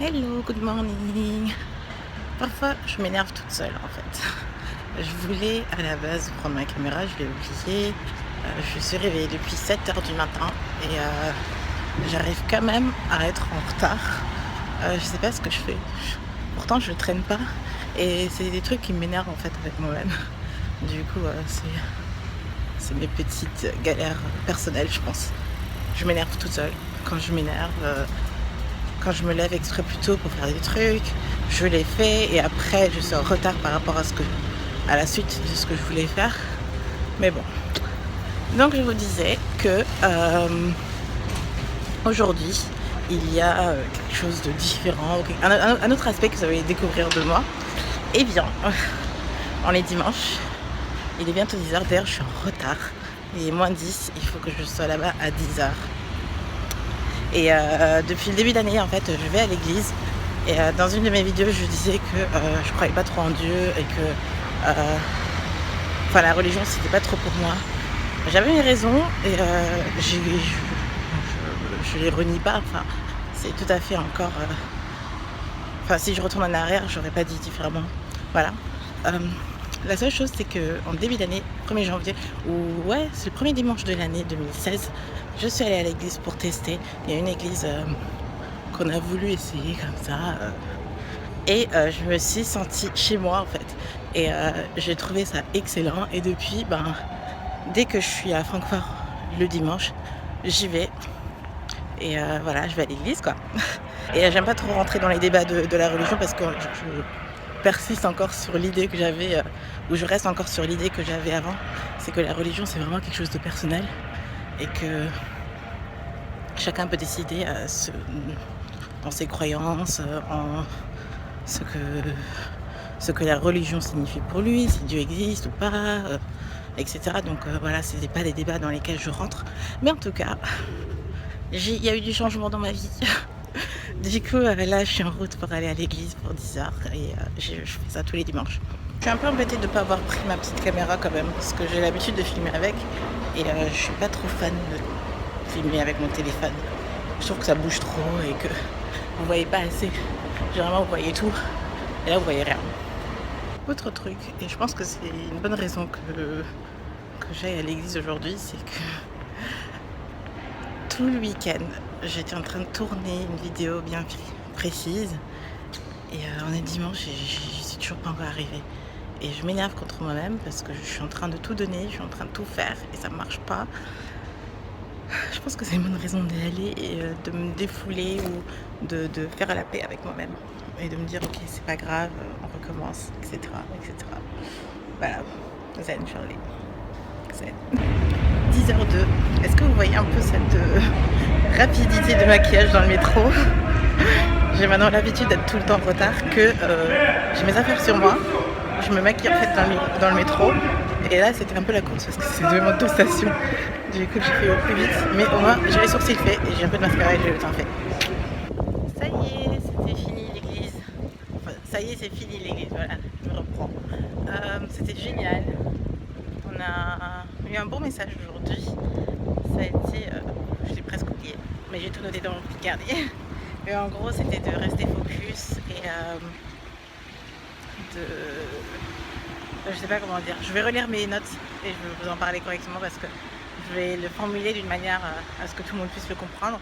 Hello, good morning. Parfois, je m'énerve toute seule en fait. Je voulais à la base prendre ma caméra, je l'ai oublié. Je suis réveillée depuis 7 heures du matin et j'arrive quand même à être en retard. Je sais pas ce que je fais. Pourtant, je traîne pas et c'est des trucs qui m'énervent en fait avec moi-même. Du coup, c'est mes petites galères personnelles, je pense. Je m'énerve toute seule. Quand je m'énerve, quand je me lève exprès plus tôt pour faire des trucs, je les fais et après je suis en retard par rapport à la suite de ce que je voulais faire. Mais bon. Donc je vous disais que aujourd'hui, il y a quelque chose de différent, un autre aspect que vous allez découvrir de moi. Eh bien, on est dimanche, il est bientôt 10h, d'ailleurs je suis en retard. Il est moins 10, il faut que je sois là-bas à 10h. Et depuis le début d'année, en fait, je vais à l'église. Et dans une de mes vidéos, je disais que je croyais pas trop en Dieu et que la religion, c'était pas trop pour moi. J'avais mes raisons et je les renie pas. Enfin, c'est tout à fait encore. Si je retourne en arrière, j'aurais pas dit différemment. Voilà. La seule chose, c'est qu'en début d'année, 1er janvier, c'est le premier dimanche de l'année 2016, je suis allée à l'église pour tester. Il y a une église qu'on a voulu essayer comme ça. Et je me suis sentie chez moi en fait. Et j'ai trouvé ça excellent. Et depuis, dès que je suis à Francfort le dimanche, j'y vais. Et voilà, je vais à l'église quoi. Et j'aime pas trop rentrer dans les débats de la religion parce que je persiste encore sur l'idée que j'avais, ou je reste encore sur l'idée que j'avais avant, c'est que la religion c'est vraiment quelque chose de personnel et que chacun peut décider dans ses croyances, en ce que la religion signifie pour lui, si Dieu existe ou pas, etc. Donc voilà, ce n'est pas des débats dans lesquels je rentre. Mais en tout cas, il y a eu du changement dans ma vie. Du coup, là, je suis en route pour aller à l'église pour 10h et je fais ça tous les dimanches. Je suis un peu embêtée de ne pas avoir pris ma petite caméra quand même, parce que j'ai l'habitude de filmer avec et je suis pas trop fan de filmer avec mon téléphone. Je trouve que ça bouge trop et que vous voyez pas assez. Généralement, vous voyez tout et là, vous voyez rien. Autre truc, et je pense que c'est une bonne raison que j'aille à l'église aujourd'hui, c'est que tout le week-end, j'étais en train de tourner une vidéo bien précise et on est dimanche et j'y suis toujours pas encore arrivée. Et je m'énerve contre moi-même parce que je suis en train de tout donner, je suis en train de tout faire et ça marche pas. Je pense que c'est une bonne raison d'y aller et de me défouler ou de faire la paix avec moi-même et de me dire ok c'est pas grave, on recommence, etc. Voilà, Zen Shirley. Zen. 10h02. Est-ce que vous voyez un peu cette rapidité de maquillage dans le métro? J'ai maintenant l'habitude d'être tout le temps en retard, que j'ai mes affaires sur moi, je me maquille en fait dans le métro, et là c'était un peu la course parce que c'est deux stations. Du coup j'ai fait au plus vite, mais au moins j'ai les sourcils faits et j'ai un peu de mascara et j'ai le teint fait. Ça y est, c'était fini l'église. Enfin, ça y est, c'est fini l'église, voilà, je me reprends. C'était génial. On a eu un bon message aujourd'hui. Ça a été, je l'ai presque oublié, mais j'ai tout noté dans mon petit carnet. Mais en gros, c'était de rester focus et je sais pas comment dire. Je vais relire mes notes et je vais vous en parler correctement parce que je vais le formuler d'une manière à ce que tout le monde puisse le comprendre.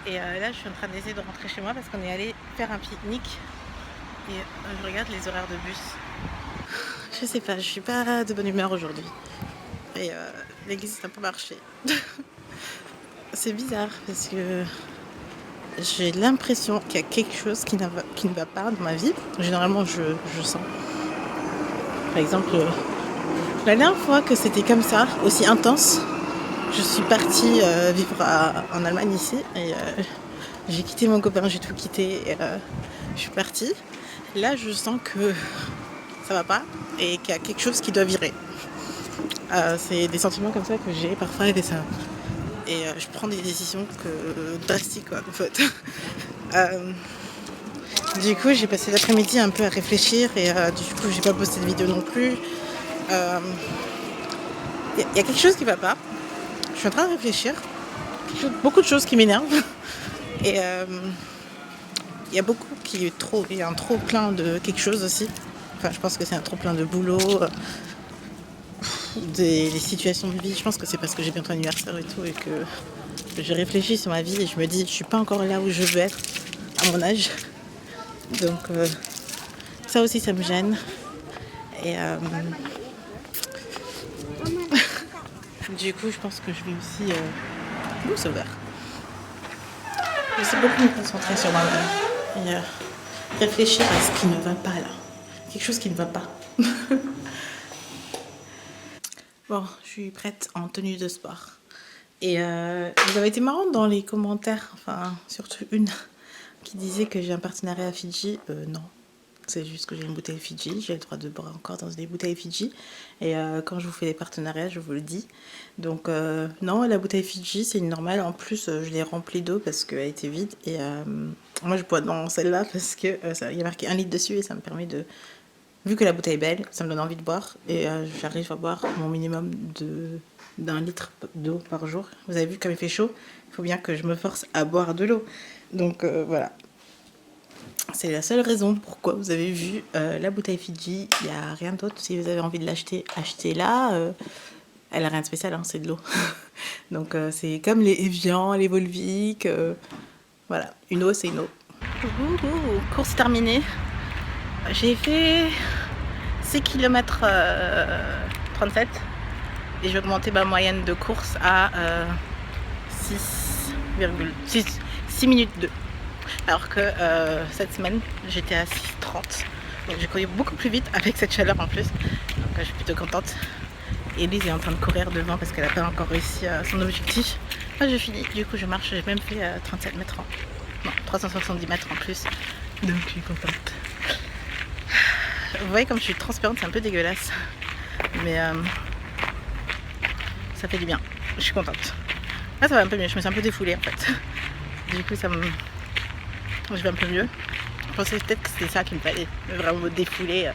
Et là, je suis en train d'essayer de rentrer chez moi parce qu'on est allé faire un pique-nique et je regarde les horaires de bus. Je sais pas, je suis pas de bonne humeur aujourd'hui. Et l'église c'est un peu marché. C'est bizarre parce que j'ai l'impression qu'il y a quelque chose qui ne va pas dans ma vie. Généralement je sens. Par exemple, la dernière fois que c'était comme ça, aussi intense, je suis partie vivre en Allemagne ici et j'ai quitté mon copain, j'ai tout quitté et je suis partie. Là je sens que ça va pas et qu'il y a quelque chose qui doit virer. C'est des sentiments comme ça que j'ai parfois et je prends des décisions drastiques quoi, en fait. Du coup j'ai passé l'après-midi un peu à réfléchir et du coup j'ai pas posté de vidéo non plus. Il y a quelque chose qui va pas. Je suis en train de réfléchir. Beaucoup de choses qui m'énervent. Et Il y a beaucoup qui est trop. Il y a un trop plein de quelque chose aussi. Enfin, je pense que c'est un trop plein de boulot, des situations de vie. Je pense que c'est parce que j'ai bientôt anniversaire et tout et que je réfléchis sur ma vie et je me dis je suis pas encore là où je veux être à mon âge. Donc ça aussi ça me gêne. Et du coup je pense que je vais aussi c'est ouvert. J'essaie beaucoup de me concentrer sur moi-même et réfléchir à ce qui ne va pas là. Quelque chose qui ne va pas. Bon, je suis prête en tenue de sport. Et vous avez été marrante dans les commentaires, enfin surtout une qui disait que j'ai un partenariat à Fidji. Non, c'est juste que j'ai une bouteille Fidji, j'ai le droit de boire encore dans des bouteilles Fidji. Et quand je vous fais des partenariats, je vous le dis. Donc non, la bouteille Fidji, c'est une normale. En plus, je l'ai remplie d'eau parce qu'elle était vide. Et moi, je bois dans celle-là parce qu'il y a marqué 1 litre dessus et ça me permet de... Vu que la bouteille est belle, ça me donne envie de boire. Et j'arrive à boire mon minimum d'1 litre d'eau par jour. Vous avez vu comme il fait chaud, il faut bien que je me force à boire de l'eau. Donc voilà. C'est la seule raison pourquoi vous avez vu la bouteille Fidji. Il n'y a rien d'autre. Si vous avez envie de l'acheter, achetez-la. Elle n'a rien de spécial, hein, c'est de l'eau. Donc c'est comme les Evian, les Volvic. Voilà, une eau, c'est une eau. Course terminée. J'ai fait 6 km 37 et j'ai augmenté ma moyenne de course à 6 minutes 2. Alors que cette semaine j'étais à 6,30. Donc j'ai couru beaucoup plus vite avec cette chaleur en plus. Donc je suis plutôt contente. Et Lise est en train de courir devant parce qu'elle n'a pas encore réussi son objectif. Moi j'ai fini, du coup je marche, j'ai même fait 37 mètres. Non, 370 mètres en plus. Donc je suis contente. Vous voyez comme je suis transparente, c'est un peu dégueulasse. Mais ça fait du bien. Je suis contente. Là ça va un peu mieux, je me suis un peu défoulée en fait. Du coup je vais un peu mieux. Je pensais peut-être que c'était ça qu'il me fallait. Vraiment me défouler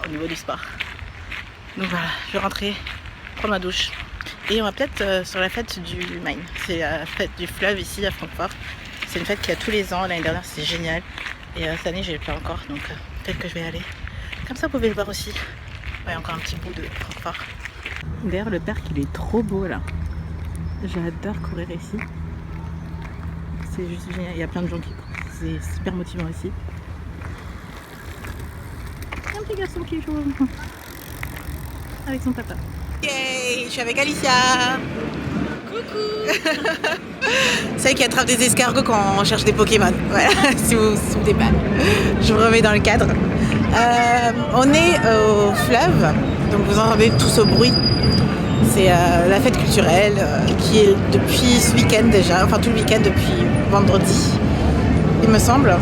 au niveau du sport. Donc voilà, je vais rentrer, prendre ma douche. Et on va peut-être sur la fête du Main. C'est la fête du fleuve ici à Francfort. C'est une fête qu'il y a tous les ans. L'année dernière c'était génial. Et cette année je l'ai pas encore. Donc peut-être que je vais aller. Comme ça vous pouvez le voir aussi. Ouais, encore un petit bout de Francfort. D'ailleurs le parc il est trop beau là. J'adore courir ici. C'est juste génial. Il y a plein de gens qui courent. C'est super motivant ici. Il y a un petit garçon qui joue avec son papa. Yay, je suis avec Alicia. Coucou. Celle qui attrape des escargots quand on cherche des Pokémon. Voilà, si vous vous souvenez pas. Je vous remets dans le cadre. On est au fleuve, donc vous entendez tout ce bruit. C'est la fête culturelle qui est depuis ce week-end déjà, enfin tout le week-end depuis vendredi, il me semble.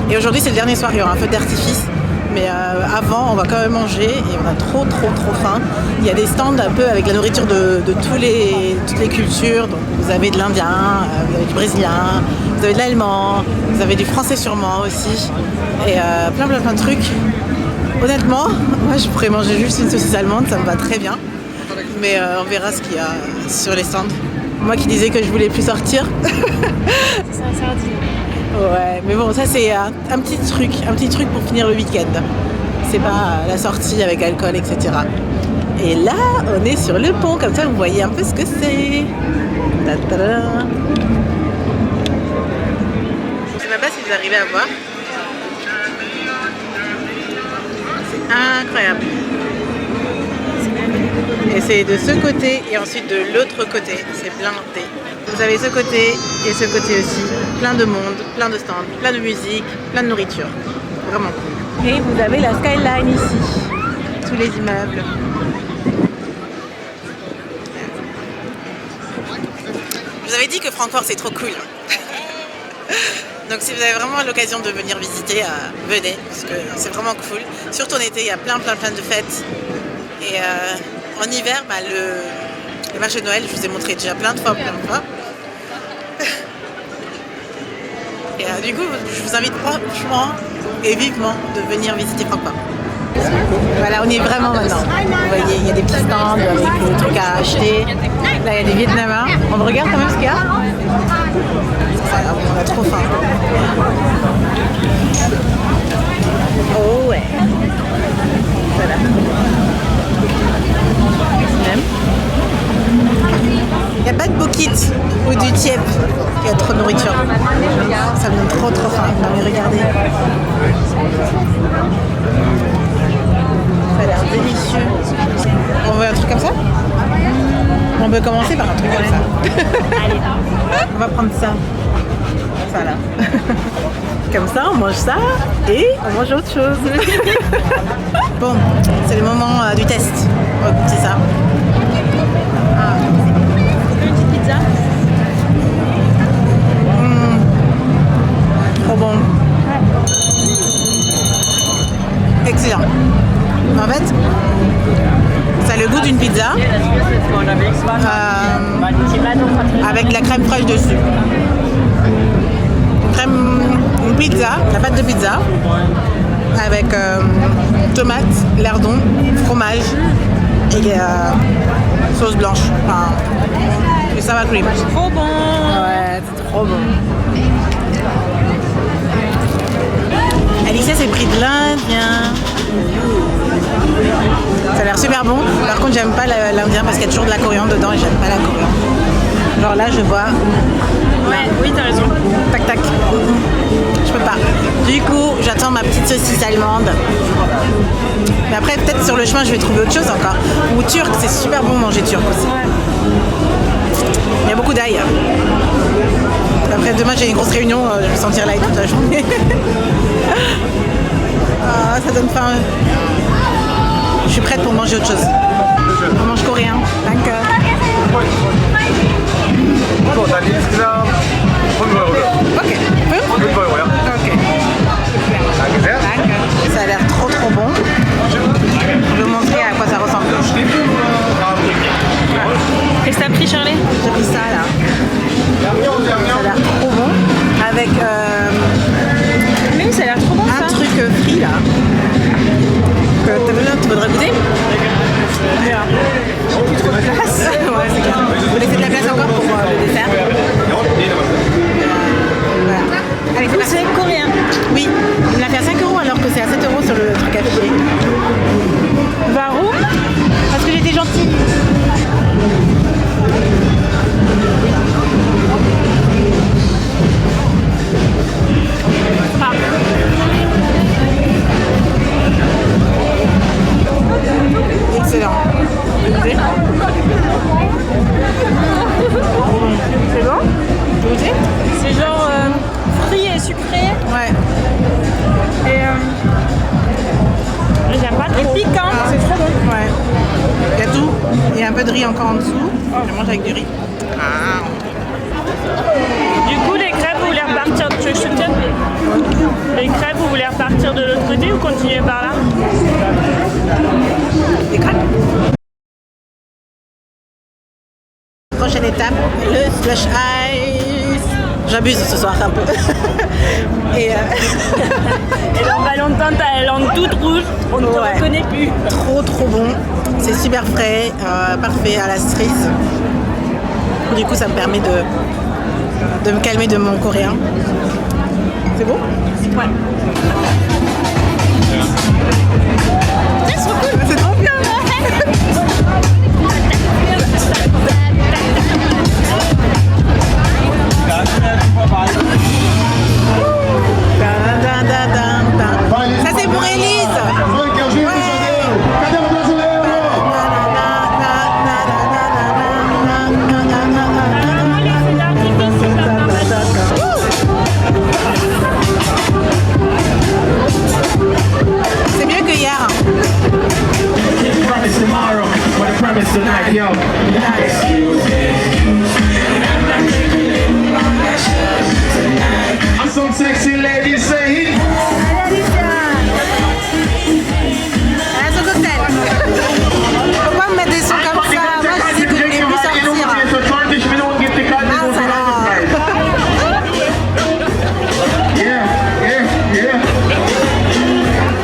Et aujourd'hui c'est le dernier soir, il y aura un feu d'artifice. Mais avant, on va quand même manger et on a trop faim. Il y a des stands un peu avec la nourriture de toutes les cultures. Donc vous avez de l'indien, vous avez du brésilien, vous avez de l'allemand, vous avez du français sûrement aussi. Et plein de trucs. Honnêtement, moi je pourrais manger juste une saucisse allemande, ça me va très bien. Mais on verra ce qu'il y a sur les stands. Moi qui disais que je voulais plus sortir. C'est un sardine. Ouais, mais bon, ça c'est un petit truc pour finir le week-end. C'est pas la sortie avec alcool, etc. Et là, on est sur le pont, comme ça vous voyez un peu ce que c'est. Ta-ta-da. Je sais même pas si vous arrivez à voir. C'est incroyable. Et c'est de ce côté et ensuite de l'autre côté, c'est blindé. Vous avez ce côté et ce côté aussi, plein de monde, plein de stands, plein de musique, plein de nourriture. Vraiment cool. Et vous avez la skyline ici, tous les immeubles. Je vous avais dit que Francfort c'est trop cool. Donc si vous avez vraiment l'occasion de venir visiter, venez, parce que c'est vraiment cool. Surtout en été, il y a plein de fêtes. Et en hiver, le marché de Noël, je vous ai montré déjà plein de fois. Et du coup, je vous invite franchement et vivement de venir visiter Francfort. Voilà, on y est vraiment maintenant. Vous voyez, il y a des petits stands avec des trucs à acheter. Là, il y a des Vietnamiens. On regarde quand même ce qu'il y a. On a trop faim. ou du tiep. Il y a trop de nourriture. Ça me donne trop faim. Non mais regardez. Ça a l'air délicieux. On veut un truc comme ça? On peut commencer par un truc comme ça. Allez. On va prendre ça. Ça là. Comme ça, on mange ça et on mange autre chose. Bon, c'est le moment du test. On va goûter ça. Une petite pizza. Trop bon. Excellent. En fait, ça a le goût d'une pizza avec de la crème fraîche dessus. Une pizza, la pâte de pizza avec tomates, lardons, fromage et sauce blanche. Enfin, et sour cream. Trop bon. Ouais, c'est trop bon. Alicia s'est pris de l'indien. Ça a l'air super bon. Par contre, j'aime pas l'indien parce qu'il y a toujours de la coriandre dedans et j'aime pas la coriandre. Genre là, je vois. Ouais, oui, t'as raison. Tac, tac. Je peux pas. Du coup, j'attends ma petite saucisse allemande. Mais après, peut-être sur le chemin, je vais trouver autre chose encore. Ou turc, c'est super bon manger turc aussi. Ouais. Il y a beaucoup d'ail. Après, demain, j'ai une grosse réunion. Je vais sentir l'ail toute la journée. Ah, ça donne faim. Je suis prête pour manger autre chose. On mange coréen. Danke. Ok. Ok. Ça a l'air trop bon. Je vais vous montrer à quoi ça ressemble. Qu'est-ce que t'as pris, Charlie? J'ai pris ça là. Ça a l'air trop bon. Avec Oui, ça a l'air trop bon un ça. truc frit là. Tu voudrais goûter? Plus trop de place. Ouais, c'est clair. Vous laissez de la place encore pour le dessert? Voilà. Allez, c'est parti. C'est coréen. Oui, il me l'a fait à 5 € alors que c'est à 7 € sur le truc affiché. Varum. Parce que j'étais gentille. Ah. Excellent. C'est bon? Tu goûter? C'est genre frit et sucré. Ouais. Et j'aime pas trop. Et piquant. Ah, c'est trop bon. Ouais. Il y a tout. Il y a un peu de riz encore en dessous. Je mange avec du riz. Ah. Du coup, les crêpes, vous voulez repartir. Tu veux que je te tienne? Les crêpes, vous voulez repartir de l'autre côté ou continuer par là? Des crêpes. Prochaine étape, le slush ice. J'abuse ce soir un peu. Et Et dans pas longtemps, t'as la langue toute rouge. On ne te Ouais. reconnaît plus. trop bon. C'est super frais, parfait à la cerise. Du coup, ça me permet de me calmer de mon coréen. C'est bon? Ouais. C'est trop cool, c'est trop bien. Ça c'est pour Élise. C'est mieux que hier. Tomorrow, but I promise tonight, yo. I'm some sexy ladies say. Elle a son cocktail. Faut pas me mettre des sons comme ça. Moi je dis que je voulais plus sortir. Ah ça là.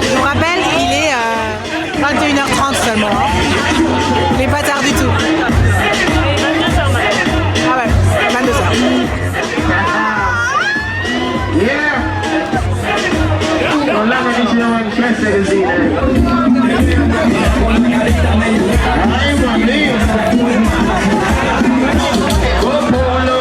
Je vous rappelle, il est 21h30 seulement. Hein. Il n'est pas tard du tout. Ah ouais, 22h. Yeah. Well, let me get you on classic, Z. I ain't one of them. Go polo.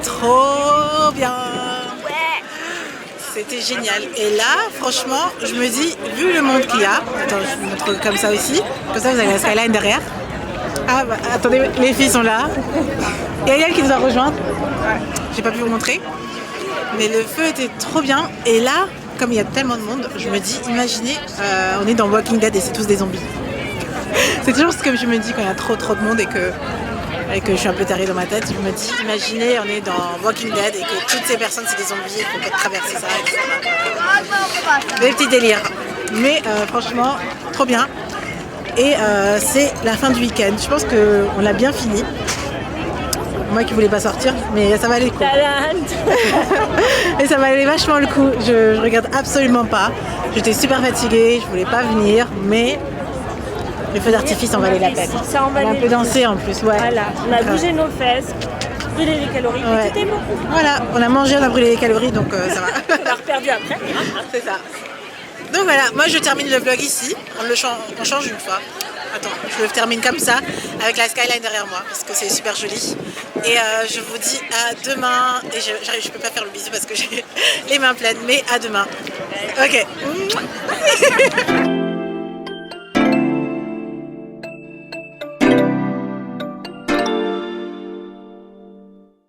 trop bien. C'était génial. Et là, franchement, je me dis, vu le monde qu'il y a, attends, je vous montre comme ça aussi. Comme ça, vous avez la skyline derrière. Ah bah, attendez, les filles sont là. Il y a Yael qui nous a rejoint. J'ai pas pu vous montrer. Mais le feu était trop bien. Et là, comme il y a tellement de monde, je me dis, imaginez, on est dans Walking Dead et c'est tous des zombies. C'est toujours ce que je me dis quand il y a trop de monde et que je suis un peu tarée dans ma tête. Je me dis, imaginez, on est dans Walking Dead et que toutes ces personnes c'est des zombies, il faut peut-être traverser ça, etc. Des petits délires. Mais franchement, trop bien. Et c'est la fin du week-end. Je pense qu'on l'a bien fini. Moi qui voulais pas sortir, mais ça valait le coup. Et ça valait vachement le coup. Je regarde absolument pas. J'étais super fatiguée, je voulais pas venir, mais le feu d'artifice en valait la peine. On a un peu dansé en plus, ouais. Voilà, on a bougé nos fesses, brûlé les calories, ouais. C'était bon. Voilà, on a mangé, on a brûlé les calories, donc ça va. On a reperdu après. C'est ça. Donc voilà, moi je termine le vlog ici. On change une fois. Attends, je le termine comme ça, avec la skyline derrière moi, parce que c'est super joli. Et je vous dis à demain. Et je peux pas faire le bisou parce que j'ai les mains pleines, mais à demain. Ok.